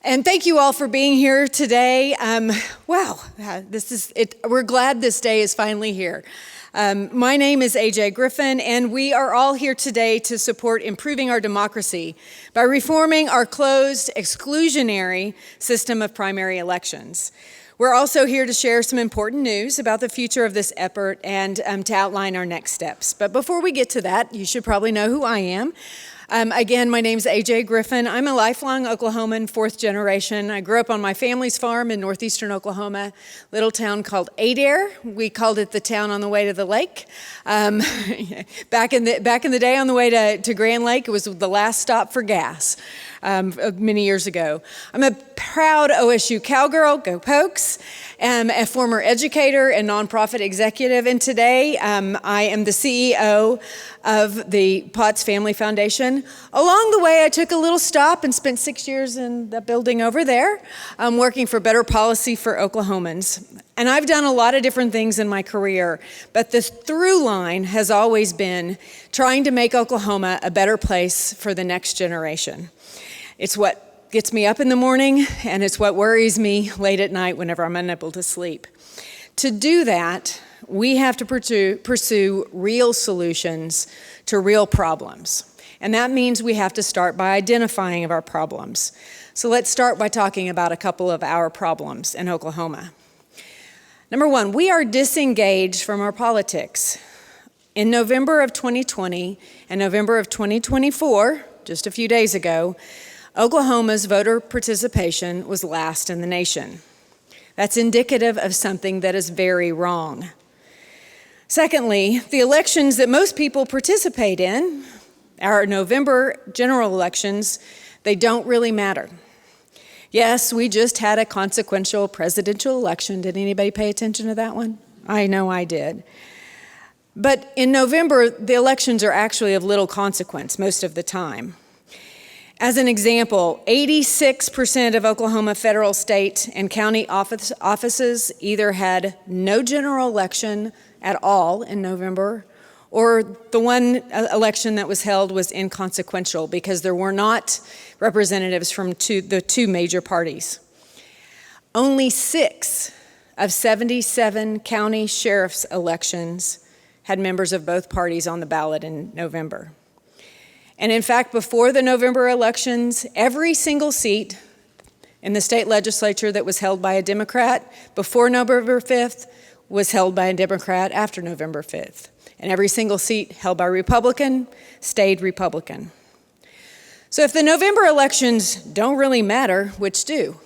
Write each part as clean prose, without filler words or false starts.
And thank you all for being here today. We're glad this day is finally here. My name is AJ Griffin, and we are all here today to support improving our democracy by reforming our closed, exclusionary system of primary elections. We're also here to share some important news about the future of this effort and to outline our next steps. But before we get to that, you should probably know who I am. Again, my name's AJ Griffin. I'm a lifelong Oklahoman, fourth generation. I grew up on my family's farm in northeastern Oklahoma, little town called Adair. We called it the town on the way to the lake. Back in the day on the way to Grand Lake, it was the last stop for gas many years ago. I'm a proud OSU cowgirl, go Pokes. I'm a former educator and nonprofit executive, and today I am the CEO of the Potts Family Foundation. Along the way, I took a little stop and spent 6 years in the building over there, working for better policy for Oklahomans. And I've done a lot of different things in my career, but the through line has always been trying to make Oklahoma a better place for the next generation. It's what gets me up in the morning, and it's what worries me late at night whenever I'm unable to sleep. To do that, we have to pursue real solutions to real problems. And that means we have to start by identifying our problems. So let's start by talking about a couple of our problems in Oklahoma. Number one, we are disengaged from our politics. In November of 2020 and November of 2024, just a few days ago, Oklahoma's voter participation was last in the nation. That's indicative of something that is very wrong. Secondly, the elections that most people participate in, our November general elections, they don't really matter. Yes, we just had a consequential presidential election. Did anybody pay attention to that one? I know I did. But in November, the elections are actually of little consequence most of the time. As an example, 86% of Oklahoma federal, state, and county offices either had no general election at all in November, or the one election that was held was inconsequential because there were not representatives from the two major parties. Only 6 of 77 county sheriff's elections had members of both parties on the ballot in November. And in fact, before the November elections, every single seat in the state legislature that was held by a Democrat before November 5th was held by a Democrat after November 5th. And every single seat held by a Republican stayed Republican. So if the November elections don't really matter, which do?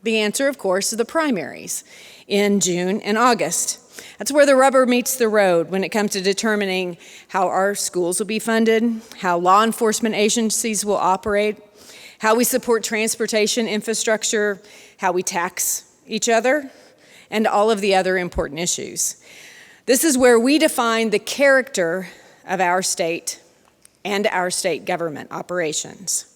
The answer, of course, is the primaries in June and August. That's where the rubber meets the road when it comes to determining how our schools will be funded, how law enforcement agencies will operate, how we support transportation infrastructure, how we tax each other, and all of the other important issues. This is where we define the character of our state and our state government operations.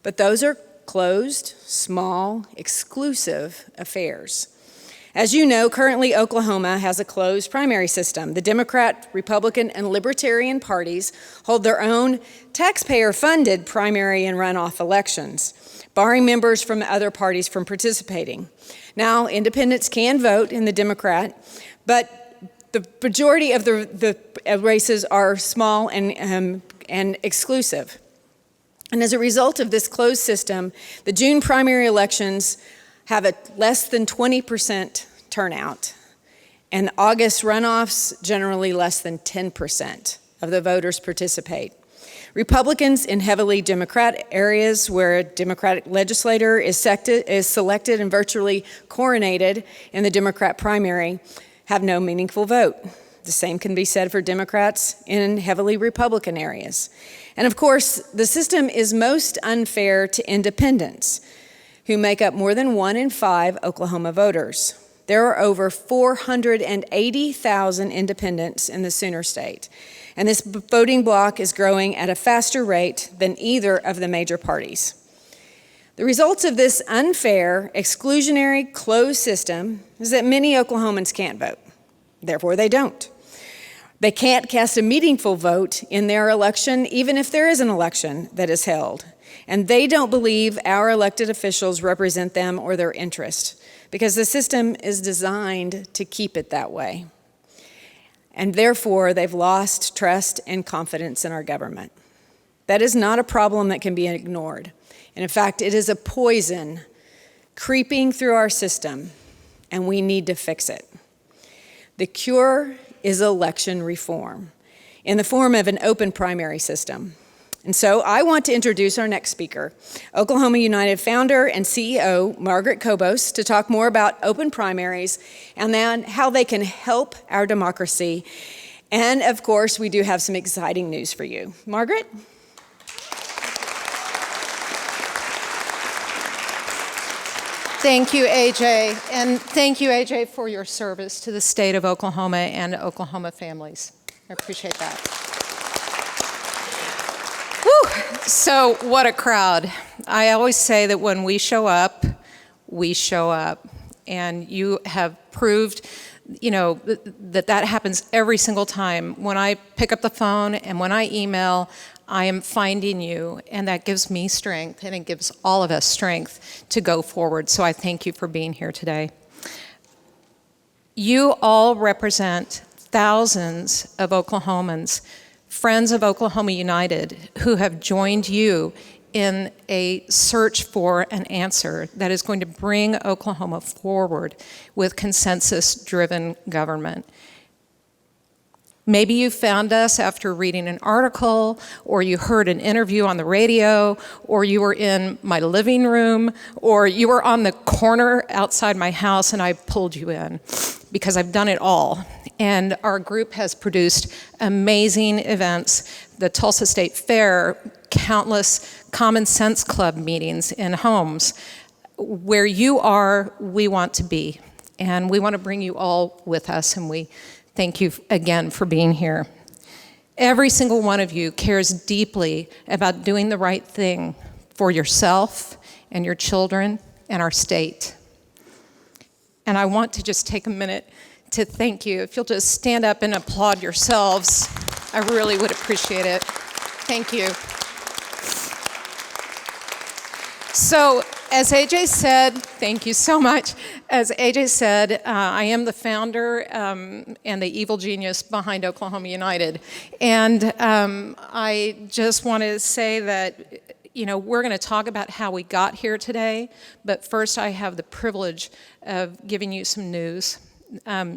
But those are closed, small, exclusive affairs. As you know, currently Oklahoma has a closed primary system. The Democrat, Republican, and Libertarian parties hold their own taxpayer-funded primary and runoff elections, barring members from other parties from participating. Now, independents can vote in the Democrat, but the majority of the races are small and exclusive. And as a result of this closed system, the June primary elections have a less than 20% turnout, and August runoffs generally less than 10% of the voters participate. Republicans in heavily Democrat areas where a Democratic legislator is selected and virtually coronated in the Democrat primary have no meaningful vote. The same can be said for Democrats in heavily Republican areas. And of course, the system is most unfair to independents, who make up more than 1 in 5 Oklahoma voters. There are over 480,000 independents in the Sooner State, and this voting bloc is growing at a faster rate than either of the major parties. The results of this unfair, exclusionary, closed system is that many Oklahomans can't vote. Therefore, they don't. They can't cast a meaningful vote in their election, even if there is an election that is held. And they don't believe our elected officials represent them or their interest, because the system is designed to keep it that way. And therefore, they've lost trust and confidence in our government. That is not a problem that can be ignored. And in fact, it is a poison creeping through our system, and we need to fix it. The cure is election reform in the form of an open primary system. And so I want to introduce our next speaker, Oklahoma United founder and CEO Margaret Kobos, to talk more about open primaries and then how they can help our democracy. And of course, we do have some exciting news for you. Margaret? Thank you, AJ, and thank you, AJ, for your service to the state of Oklahoma and Oklahoma families. I appreciate that. Whew. So what a crowd. I always say that when we show up, and you have proved, that happens every single time. When I pick up the phone and when I email, I am finding you, and that gives me strength, and it gives all of us strength to go forward. So I thank you for being here today. You all represent thousands of Oklahomans, friends of Oklahoma United, who have joined you in a search for an answer that is going to bring Oklahoma forward with consensus-driven government. Maybe you found us after reading an article, or you heard an interview on the radio, or you were in my living room, or you were on the corner outside my house and I pulled you in, because I've done it all. And our group has produced amazing events, the Tulsa State Fair, countless Common Sense Club meetings in homes. Where you are, we want to be. And we want to bring you all with us, and we thank you again for being here. Every single one of you cares deeply about doing the right thing for yourself and your children and our state. And I want to just take a minute to thank you. If you'll just stand up and applaud yourselves, I really would appreciate it. Thank you. So, as AJ said, thank you so much. As AJ said, I am the founder and the evil genius behind Oklahoma United. And I just want to say that, we're going to talk about how we got here today, but first I have the privilege of giving you some news.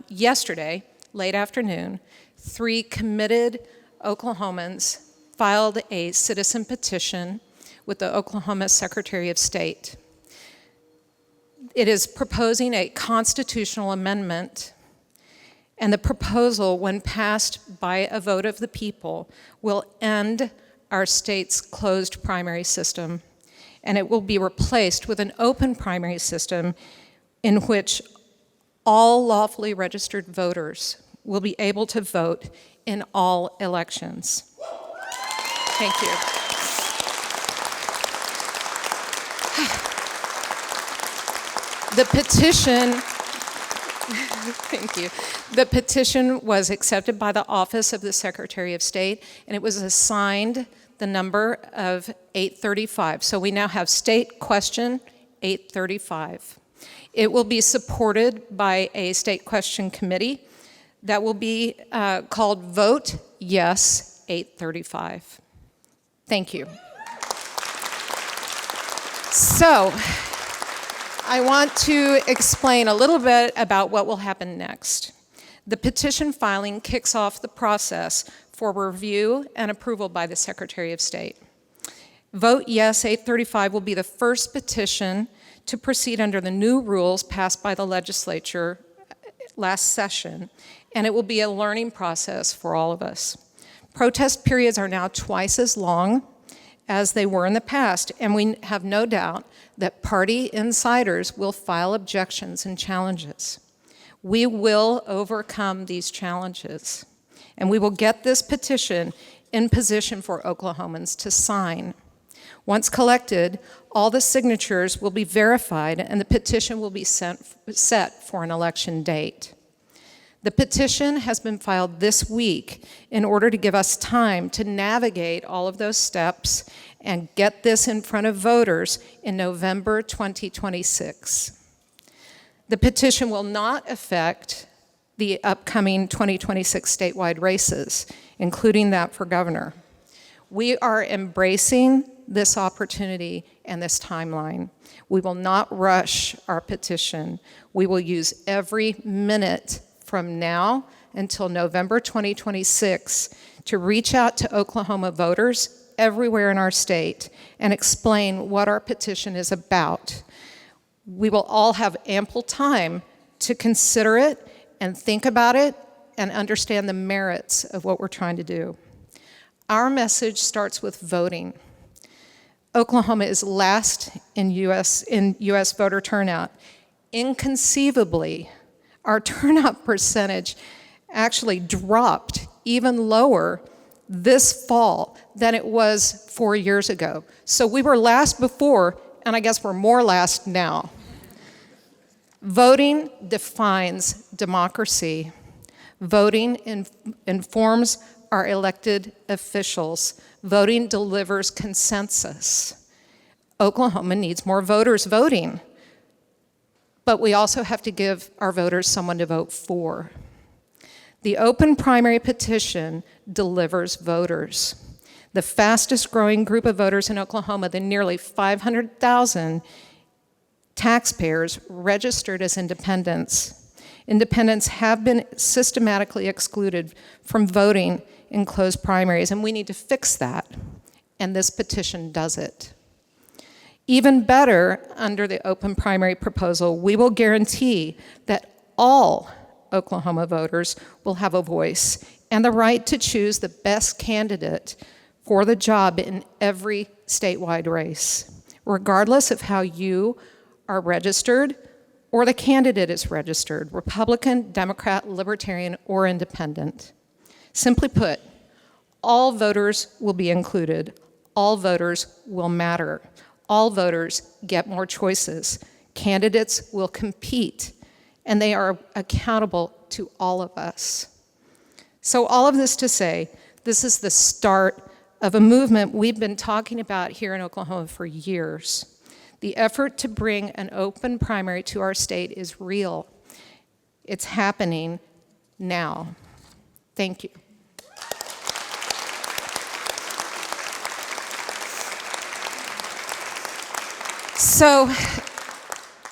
Yesterday, late afternoon, 3 committed Oklahomans filed a citizen petition with the Oklahoma Secretary of State. It is proposing a constitutional amendment, and the proposal, when passed by a vote of the people, will end our state's closed primary system, and it will be replaced with an open primary system in which all lawfully registered voters will be able to vote in all elections. Thank you. The petition, thank you. The petition was accepted by the Office of the Secretary of State, and it was assigned the number of 835. So we now have State Question 835. It will be supported by a State Question Committee that will be called Vote Yes 835. Thank you. So, I want to explain a little bit about what will happen next. The petition filing kicks off the process for review and approval by the Secretary of State. Vote Yes 835 will be the first petition to proceed under the new rules passed by the legislature last session, and it will be a learning process for all of us. Protest periods are now twice as long as they were in the past, and we have no doubt that party insiders will file objections and challenges. We will overcome these challenges, and we will get this petition in position for Oklahomans to sign. Once collected, all the signatures will be verified, and the petition will be set for an election date. The petition has been filed this week in order to give us time to navigate all of those steps and get this in front of voters in November 2026. The petition will not affect the upcoming 2026 statewide races, including that for governor. We are embracing this opportunity and this timeline. We will not rush our petition. We will use every minute from now until November 2026 to reach out to Oklahoma voters everywhere in our state and explain what our petition is about. We will all have ample time to consider it and think about it and understand the merits of what we're trying to do. Our message starts with voting. Oklahoma is last in U.S. voter turnout. Inconceivably, our turnout percentage actually dropped even lower this fall than it was 4 years ago. So we were last before, and I guess we're more last now. Voting defines democracy. Voting informs our elected officials. Voting delivers consensus. Oklahoma needs more voters voting, but we also have to give our voters someone to vote for. The open primary petition delivers voters. The fastest growing group of voters in Oklahoma, the nearly 500,000 taxpayers registered as independents. Independents have been systematically excluded from voting in closed primaries, and we need to fix that, and this petition does it. Even better, under the open primary proposal, we will guarantee that all Oklahoma voters will have a voice and the right to choose the best candidate for the job in every statewide race, regardless of how you are registered or the candidate is registered, Republican, Democrat, Libertarian, or Independent. Simply put, all voters will be included. All voters will matter. All voters get more choices. Candidates will compete, and they are accountable to all of us. So all of this to say, this is the start of a movement we've been talking about here in Oklahoma for years. The effort to bring an open primary to our state is real. It's happening now. Thank you. So,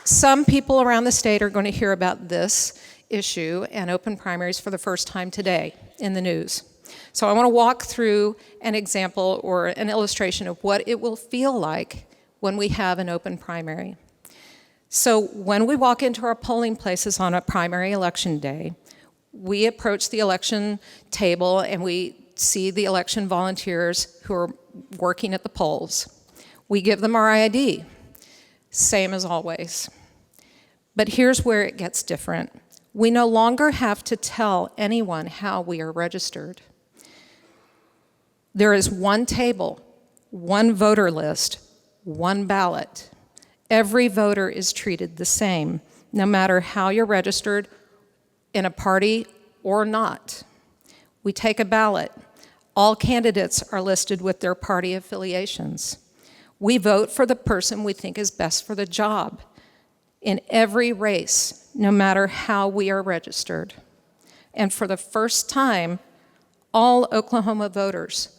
some people around the state are going to hear about this issue and open primaries for the first time today in the news. So I want to walk through an example or an illustration of what it will feel like when we have an open primary. So when we walk into our polling places on a primary election day, we approach the election table and we see the election volunteers who are working at the polls. We give them our ID, same as always. But here's where it gets different. We no longer have to tell anyone how we are registered. There is one table, one voter list, one ballot. Every voter is treated the same, no matter how you're registered in a party or not. We take a ballot. All candidates are listed with their party affiliations. We vote for the person we think is best for the job in every race, no matter how we are registered. And for the first time, all Oklahoma voters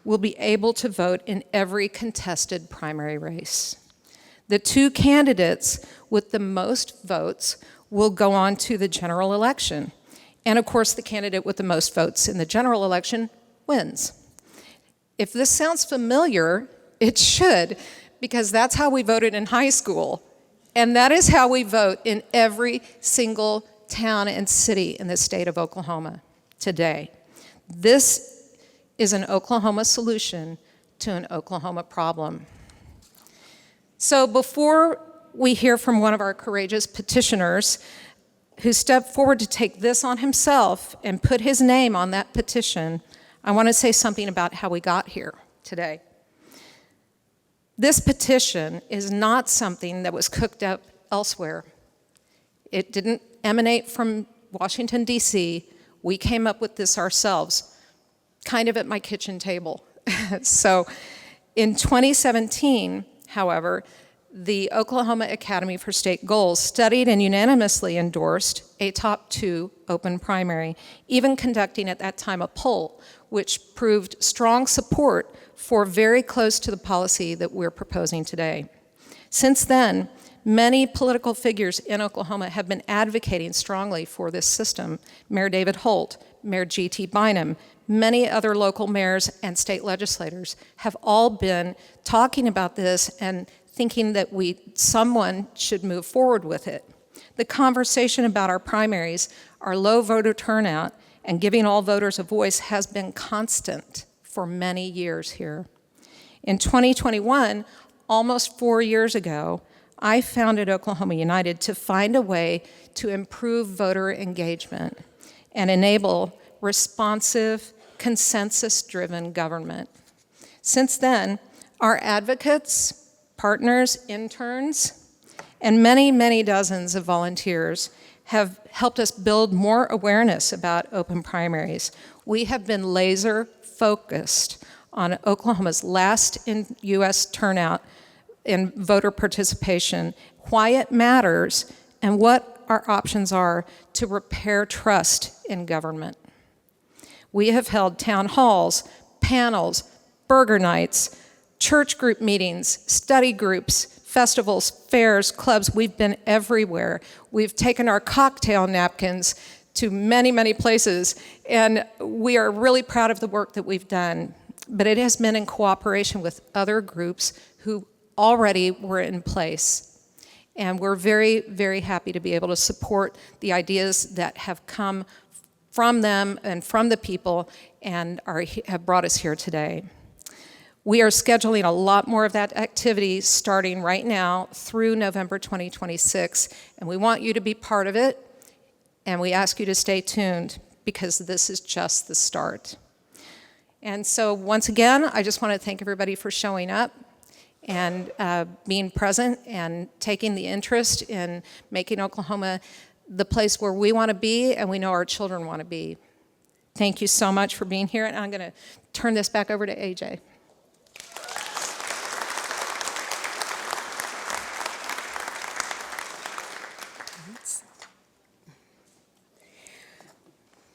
will be able to vote in every contested primary race. The two candidates with the most votes will go on to the general election. And of course, the candidate with the most votes in the general election wins. If this sounds familiar, it should, because that's how we voted in high school. And that is how we vote in every single town and city in the state of Oklahoma today. This is an Oklahoma solution to an Oklahoma problem. So before we hear from one of our courageous petitioners who stepped forward to take this on himself and put his name on that petition, I want to say something about how we got here today. This petition is not something that was cooked up elsewhere. It didn't emanate from Washington, D.C., we came up with this ourselves, kind of at my kitchen table. So in 2017, however, the Oklahoma Academy for State Goals studied and unanimously endorsed a top 2 open primary, even conducting at that time a poll, which proved strong support for very close to the policy that we're proposing today. Since then, many political figures in Oklahoma have been advocating strongly for this system. Mayor David Holt, Mayor G.T. Bynum, many other local mayors and state legislators have all been talking about this and thinking that someone should move forward with it. The conversation about our primaries, our low voter turnout, and giving all voters a voice has been constant for many years here. In 2021, almost 4 years ago, I founded Oklahoma United to find a way to improve voter engagement and enable responsive, consensus-driven government. Since then, our advocates, partners, interns, and many, many dozens of volunteers have helped us build more awareness about open primaries. We have been laser focused on Oklahoma's last in U.S. turnout in voter participation, why it matters, and what our options are to repair trust in government. We have held town halls, panels, burger nights, church group meetings, study groups, festivals, fairs, clubs. We've been everywhere. We've taken our cocktail napkins to many, many places, and we are really proud of the work that we've done. But it has been in cooperation with other groups who already were in place. And we're very, very happy to be able to support the ideas that have come from them and from the people and have brought us here today. We are scheduling a lot more of that activity starting right now through November 2026, and we want you to be part of it, and we ask you to stay tuned because this is just the start. And so once again, I just want to thank everybody for showing up and being present and taking the interest in making Oklahoma the place where we want to be and we know our children want to be. Thank you so much for being here, and I'm going to turn this back over to AJ.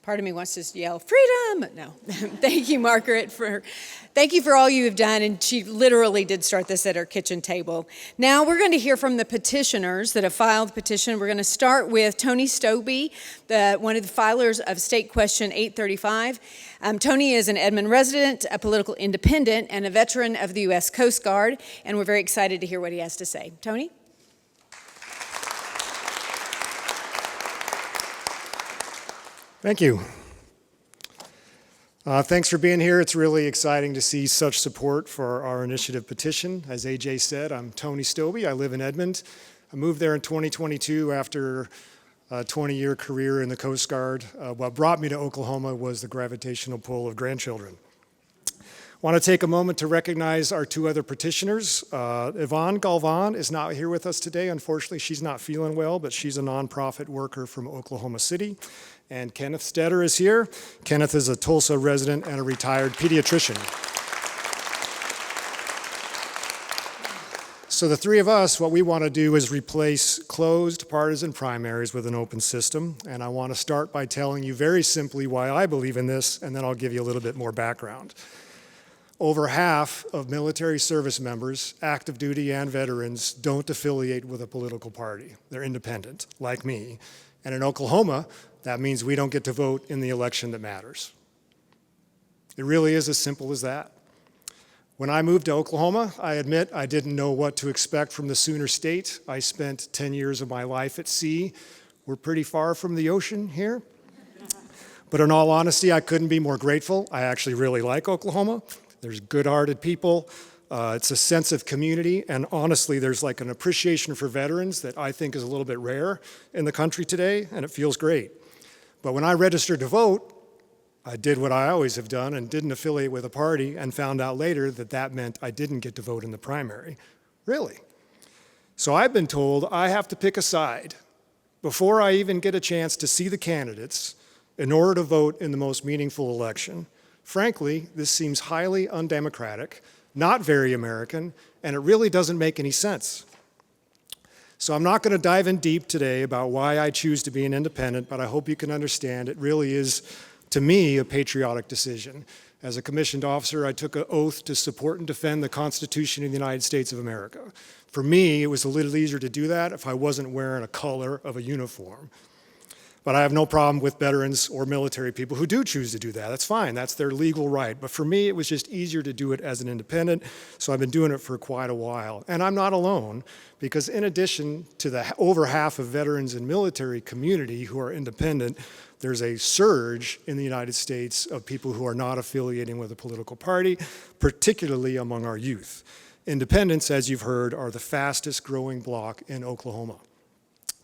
Part of me wants to just yell, freedom! No. Thank you, Margaret, thank you for all you have done. And she literally did start this at her kitchen table. Now we're going to hear from the petitioners that have filed the petition. We're going to start with Tony Stobbe, one of the filers of State Question 835. Tony is an Edmond resident, a political independent, and a veteran of the U.S. Coast Guard. And we're very excited to hear what he has to say. Tony? Thank you. Thanks for being here. It's really exciting to see such support for our initiative petition. As AJ said, I'm Tony Stobbe. I live in Edmond. I moved there in 2022 after a 20-year career in the Coast Guard. What brought me to Oklahoma was the gravitational pull of grandchildren. I want to take a moment to recognize our 2 other petitioners. Yvonne Galvan is not here with us today. Unfortunately, she's not feeling well, but she's a nonprofit worker from Oklahoma City. And Kenneth Stetter is here. Kenneth is a Tulsa resident and a retired pediatrician. So the 3 of us, what we want to do is replace closed partisan primaries with an open system. And I want to start by telling you very simply why I believe in this, and then I'll give you a little bit more background. Over half of military service members, active duty and veterans, don't affiliate with a political party. They're independent, like me. And in Oklahoma, that means we don't get to vote in the election that matters. It really is as simple as that. When I moved to Oklahoma, I admit I didn't know what to expect from the Sooner State. I spent 10 years of my life at sea. We're pretty far from the ocean here. But in all honesty, I couldn't be more grateful. I actually really like Oklahoma. There's good-hearted people. It's a sense of community, and honestly, there's like an appreciation for veterans that I think is a little bit rare in the country today, and it feels great. But when I registered to vote, I did what I always have done and didn't affiliate with a party, and found out later that that meant I didn't get to vote in the primary. Really? So I've been told I have to pick a side. before I even get a chance to see the candidates in order to vote in the most meaningful election. Frankly, this seems highly undemocratic, not very American, and it really doesn't make any sense. So I'm not going to dive in deep today about why I choose to be an independent, but I hope you can understand it really is, to me, a patriotic decision. As a commissioned officer, I took an oath to support and defend the Constitution of the United States of America. For me, it was a little easier to do that if I wasn't wearing a color of a uniform. But I have no problem with veterans or military people who do choose to do that. That's fine, that's their legal right. But for me, it was just easier to do it as an independent, so I've been doing it for quite a while. And I'm not alone, because in addition to the over half of veterans and military community who are independent, there's a surge in the United States of people who are not affiliating with a political party, particularly among our youth. Independents, as you've heard, are the fastest growing bloc in Oklahoma.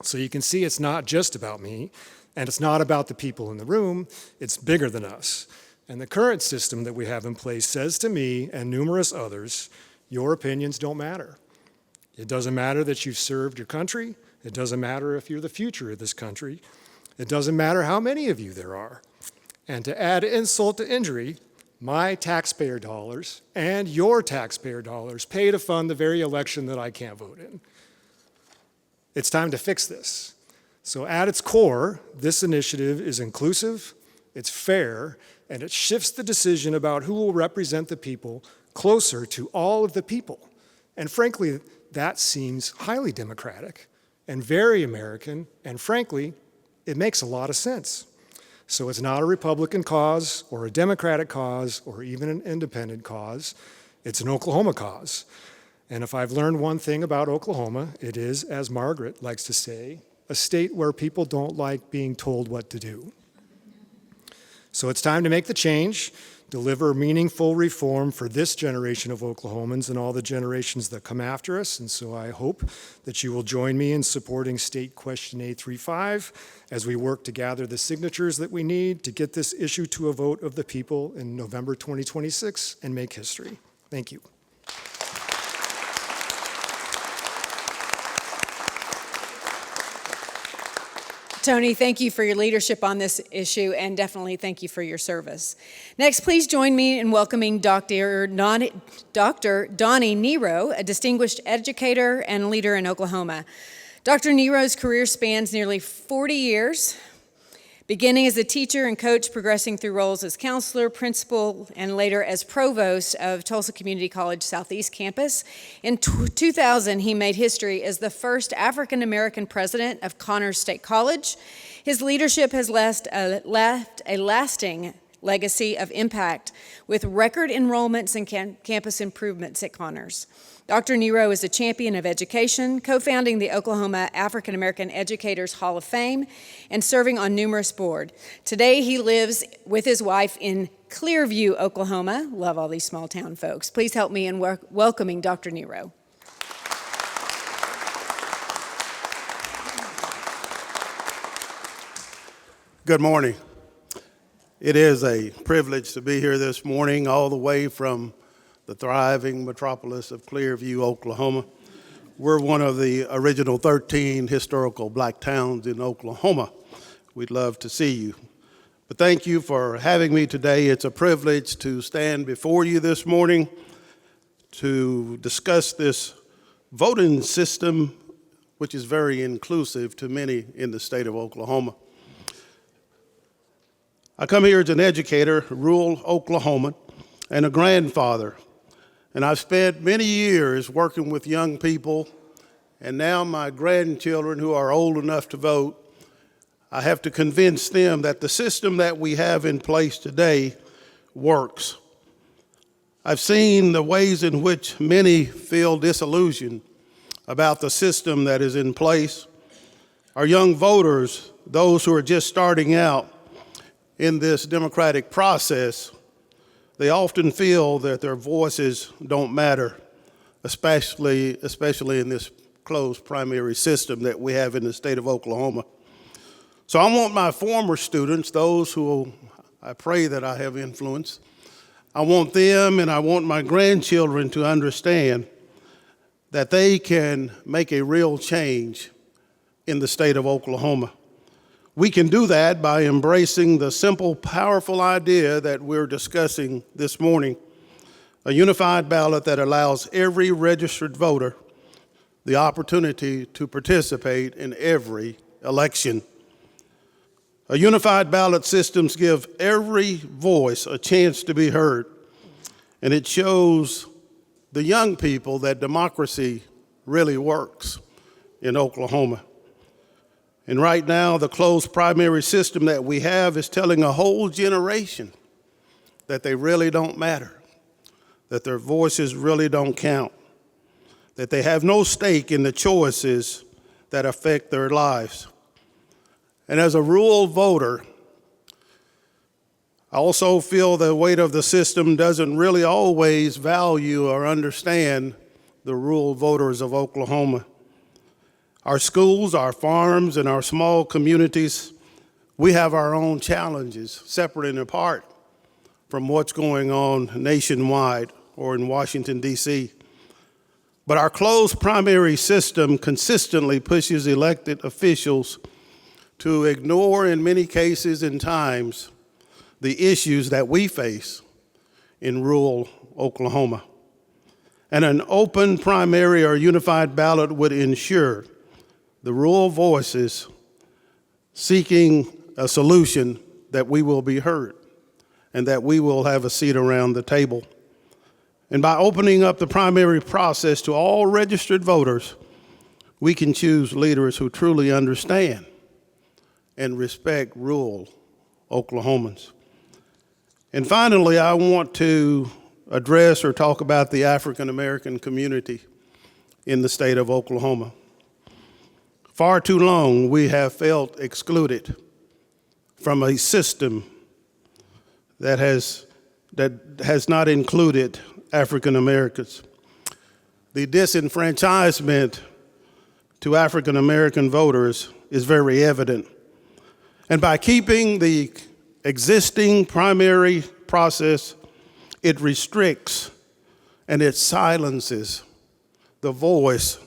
So you can see it's not just about me, and it's not about the people in the room, it's bigger than us. And the current system that we have in place says to me and numerous others, your opinions don't matter. It doesn't matter that you've served your country, it doesn't matter if you're the future of this country, it doesn't matter how many of you there are. And to add insult to injury, my taxpayer dollars and your taxpayer dollars pay to fund the very election that I can't vote in. It's time to fix this. So at its core, this initiative is inclusive, it's fair, and it shifts the decision about who will represent the people closer to all of the people. And frankly, that seems highly democratic and very American, and frankly, it makes a lot of sense. So it's not a Republican cause or a Democratic cause or even an independent cause, it's an Oklahoma cause. And if I've learned one thing about Oklahoma, it is, as Margaret likes to say, a state where people don't like being told what to do. So it's time to make the change, deliver meaningful reform for this generation of Oklahomans and all the generations that come after us. And so I hope that you will join me in supporting State Question 835 as we work to gather the signatures that we need to get this issue to a vote of the people in November 2026 and make history. Thank you. Tony, thank you for your leadership on this issue, and definitely thank you for your service. Next, please join me in welcoming Dr. Donnie Nero, a distinguished educator and leader in Oklahoma. Dr. Nero's career spans nearly 40 years, beginning as a teacher and coach, progressing through roles as counselor, principal, and later as provost of Tulsa Community College Southeast Campus. In 2000, he made history as the first African-American president of Connors State College. His leadership has left a lasting legacy of impact with record enrollments and campus improvements at Connors. Dr. Nero is a champion of education, co-founding the Oklahoma African American Educators Hall of Fame and serving on numerous boards. Today, he lives with his wife in Clearview, Oklahoma. Love all these small town folks. Please help me in welcoming Dr. Nero. Good morning. It is a privilege to be here this morning, all the way from the thriving metropolis of Clearview, Oklahoma. We're one of the original 13 historical black towns in Oklahoma. We'd love to see you. But thank you for having me today. It's a privilege to stand before you this morning to discuss this voting system, which is very inclusive to many in the state of Oklahoma. I come here as an educator, rural Oklahoman, and a grandfather. And I've spent many years working with young people, and now my grandchildren who are old enough to vote, I have to convince them that the system that we have in place today works. I've seen the ways in which many feel disillusioned about the system that is in place. Our young voters, those who are just starting out in this democratic process, they often feel that their voices don't matter, especially in this closed primary system that we have in the state of Oklahoma. So I want my former students, those who I pray that I have influenced, I want them and I want my grandchildren to understand that they can make a real change in the state of Oklahoma. We can do that by embracing the simple, powerful idea that we're discussing this morning, a unified ballot that allows every registered voter the opportunity to participate in every election. A unified ballot system gives every voice a chance to be heard, and it shows the young people that democracy really works in Oklahoma. And right now, the closed primary system that we have is telling a whole generation that they really don't matter, that their voices really don't count, that they have no stake in the choices that affect their lives. And as a rural voter, I also feel the weight of the system doesn't really always value or understand the rural voters of Oklahoma. Our schools, our farms, and our small communities, we have our own challenges, separate and apart from what's going on nationwide or in Washington, D.C. But our closed primary system consistently pushes elected officials to ignore, in many cases and times, the issues that we face in rural Oklahoma. And an open primary or unified ballot would ensure the rural voices seeking a solution that we will be heard and that we will have a seat around the table. And by opening up the primary process to all registered voters, we can choose leaders who truly understand and respect rural Oklahomans. And finally, I want to address or talk about the African American community in the state of Oklahoma. Far too long, we have felt excluded from a system that has not included African Americans. The disenfranchisement to African American voters is very evident. And by keeping the existing primary process, it restricts and it silences the voice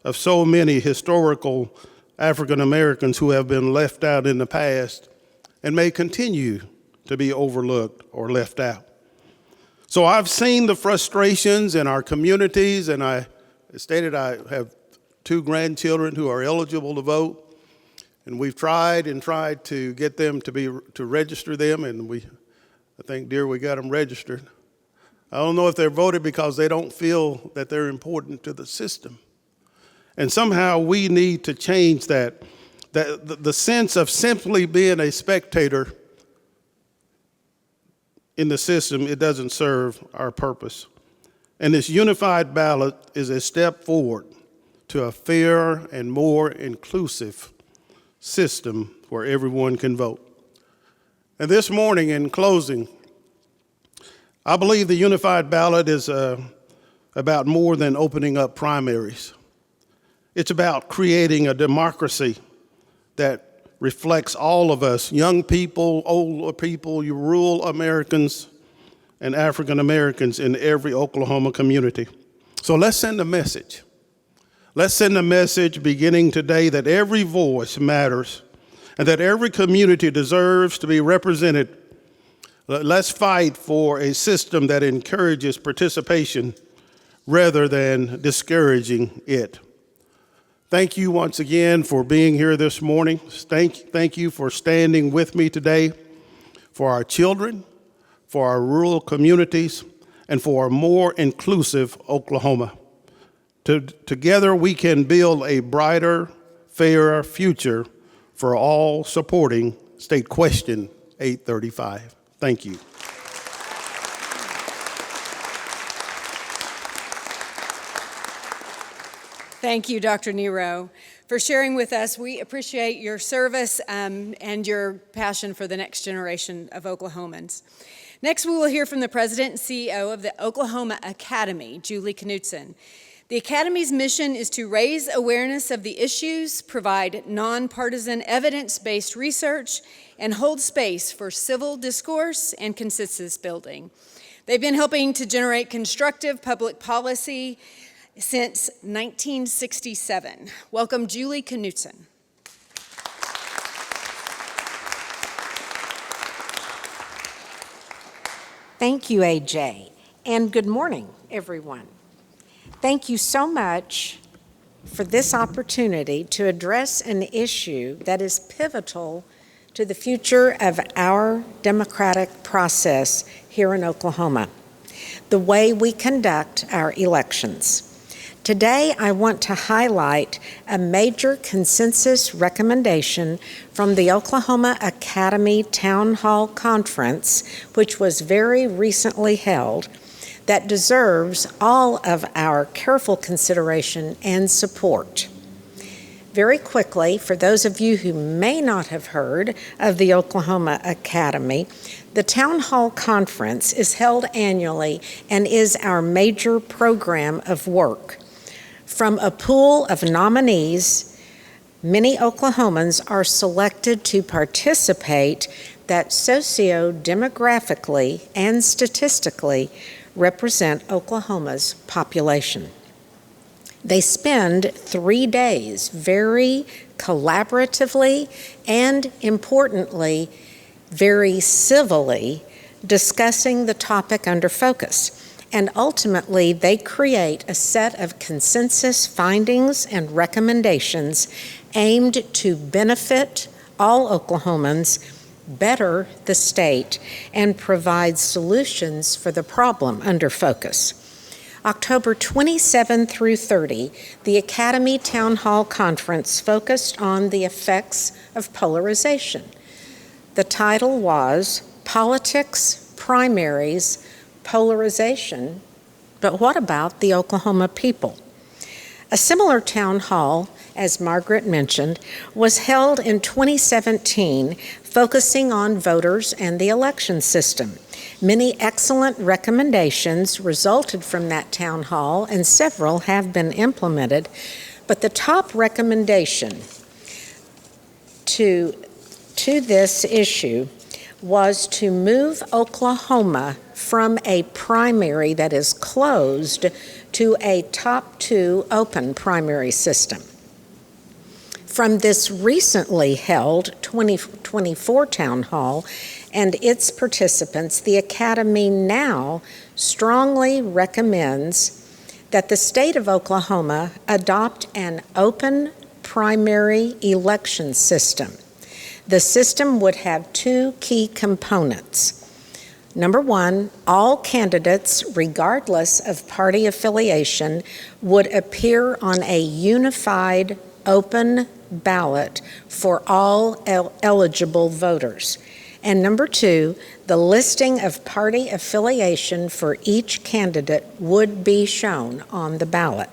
of so many historical African Americans who have been left out in the past and may continue to be overlooked or left out. So I've seen the frustrations in our communities, and I stated I have 2 grandchildren who are eligible to vote. And we've tried to get them to register them, and I think, dear, we got them registered. I don't know if they're voted because they don't feel that they're important to the system. And somehow we need to change that the sense of simply being a spectator in the system, it doesn't serve our purpose. And this unified ballot is a step forward to a fairer and more inclusive system where everyone can vote. And this morning, in closing, I believe the unified ballot is about more than opening up primaries. It's about creating a democracy that reflects all of us, young people, older people, you rural Americans, and African Americans in every Oklahoma community. So let's send a message. Let's send a message beginning today that every voice matters and that every community deserves to be represented. Let's fight for a system that encourages participation rather than discouraging it. Thank you once again for being here this morning. Thank you for standing with me today for our children, for our rural communities, and for a more inclusive Oklahoma. Together we can build a brighter, fairer future for all, supporting State Question 835. Thank you. Thank you, Dr. Nero, for sharing with us. We appreciate your service and your passion for the next generation of Oklahomans. Next, we will hear from the president and CEO of the Oklahoma Academy, Julie Knudsen. The Academy's mission is to raise awareness of the issues, provide nonpartisan evidence-based research, and hold space for civil discourse and consensus building. They've been helping to generate constructive public policy since 1967. Welcome, Julie Knudsen. Thank you, AJ, and good morning, everyone. Thank you so much for this opportunity to address an issue that is pivotal to the future of our democratic process here in Oklahoma, the way we conduct our elections. Today, I want to highlight a major consensus recommendation from the Oklahoma Academy Town Hall Conference, which was very recently held, that deserves all of our careful consideration and support. Very quickly, for those of you who may not have heard of the Oklahoma Academy, the Town Hall Conference is held annually and is our major program of work. From a pool of nominees, many Oklahomans are selected to participate that socio-demographically and statistically represent Oklahoma's population. They spend 3 days very collaboratively and, importantly, very civilly discussing the topic under focus. And ultimately, they create a set of consensus findings and recommendations aimed to benefit all Oklahomans, better the state, and provide solutions for the problem under focus. October 27 through 30, the Academy Town Hall Conference focused on the effects of polarization. The title was Politics, Primaries, Polarization, but what about the Oklahoma people? A similar town hall, as Margaret mentioned, was held in 2017, focusing on voters and the election system. Many excellent recommendations resulted from that town hall, and several have been implemented, but the top recommendation to this issue was to move Oklahoma from a primary that is closed to a top 2 open primary system. From this recently held 2024 town hall and its participants, the Academy now strongly recommends that the state of Oklahoma adopt an open primary election system. The system would have 2 key components. Number 1, all candidates, regardless of party affiliation, would appear on a unified open ballot for all eligible voters. And number 2, the listing of party affiliation for each candidate would be shown on the ballot.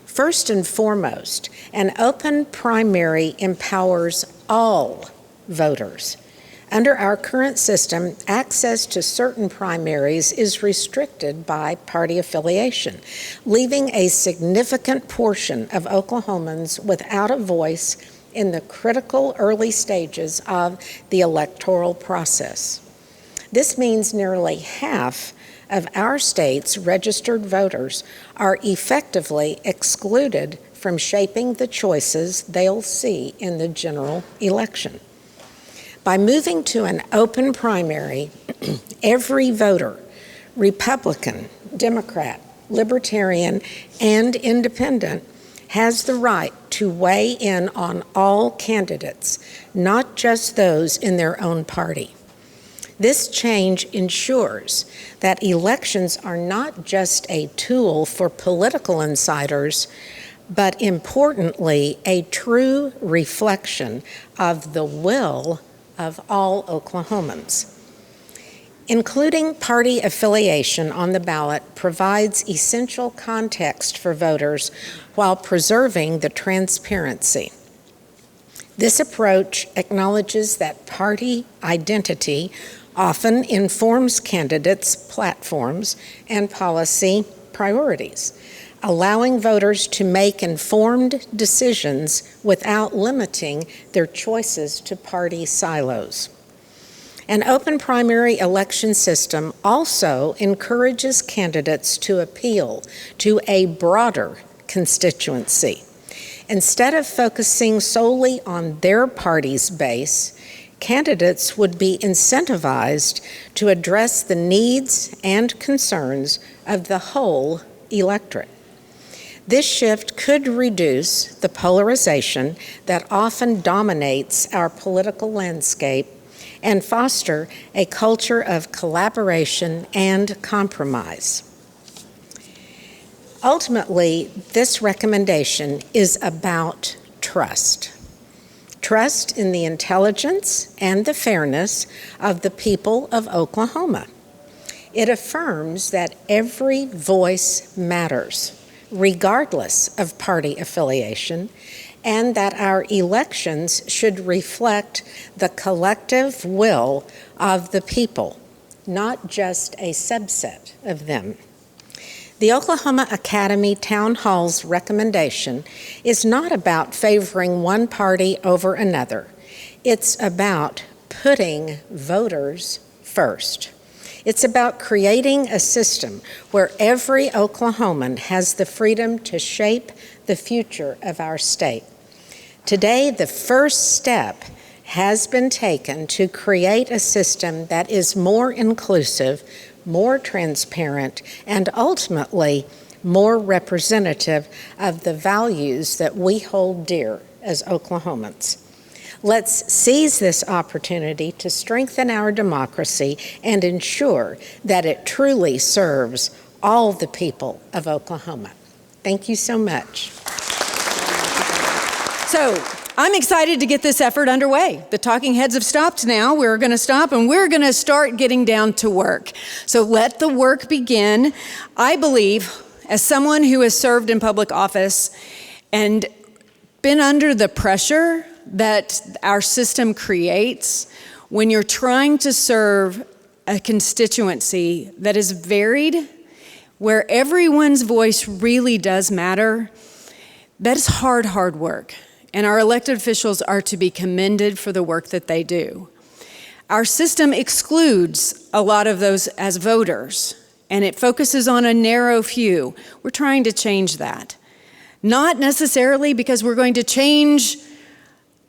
First and foremost, an open primary empowers all voters. Under our current system, access to certain primaries is restricted by party affiliation, leaving a significant portion of Oklahomans without a voice in the critical early stages of the electoral process. This means nearly half of our state's registered voters are effectively excluded from shaping the choices they'll see in the general election. By moving to an open primary, every voter, Republican, Democrat, Libertarian, and Independent, has the right to weigh in on all candidates, not just those in their own party. This change ensures that elections are not just a tool for political insiders, but importantly, a true reflection of the will of all Oklahomans. Including party affiliation on the ballot provides essential context for voters while preserving the transparency. This approach acknowledges that party identity often informs candidates' platforms and policy priorities, allowing voters to make informed decisions without limiting their choices to party silos. An open primary election system also encourages candidates to appeal to a broader constituency. Instead of focusing solely on their party's base, candidates would be incentivized to address the needs and concerns of the whole electorate. This shift could reduce the polarization that often dominates our political landscape and foster a culture of collaboration and compromise. Ultimately, this recommendation is about trust. Trust in the intelligence and the fairness of the people of Oklahoma. It affirms that every voice matters, regardless of party affiliation, and that our elections should reflect the collective will of the people, not just a subset of them. The Oklahoma Academy Town Hall's recommendation is not about favoring one party over another. It's about putting voters first. It's about creating a system where every Oklahoman has the freedom to shape the future of our state. Today, the first step has been taken to create a system that is more inclusive, more transparent, and ultimately more representative of the values that we hold dear as Oklahomans. Let's seize this opportunity to strengthen our democracy and ensure that it truly serves all the people of Oklahoma. Thank you so much. So, I'm excited to get this effort underway. The talking heads have stopped now. We're going to stop and we're going to start getting down to work. So let the work begin. I believe, as someone who has served in public office and been under the pressure that our system creates, when you're trying to serve a constituency that is varied, where everyone's voice really does matter, that is hard work. And our elected officials are to be commended for the work that they do. Our system excludes a lot of those as voters, and it focuses on a narrow few. We're trying to change that. Not necessarily because we're going to change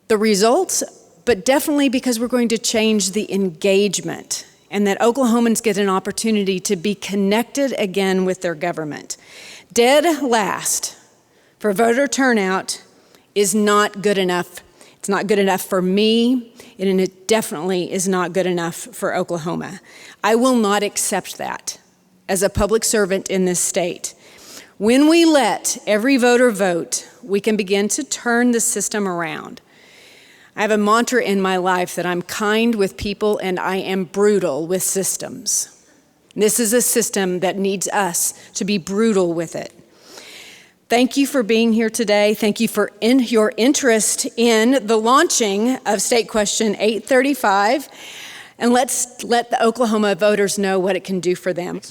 the results, but definitely because we're going to change the engagement, and that Oklahomans get an opportunity to be connected again with their government. Dead last for voter turnout is not good enough. It's not good enough for me, and it definitely is not good enough for Oklahoma. I will not accept that as a public servant in this state. When we let every voter vote, we can begin to turn the system around. I have a mantra in my life that I'm kind with people and I am brutal with systems. This is a system that needs us to be brutal with it. Thank you for being here today. Thank you for your interest in the launching of State Question 835. And let's let the Oklahoma voters know what it can do for them.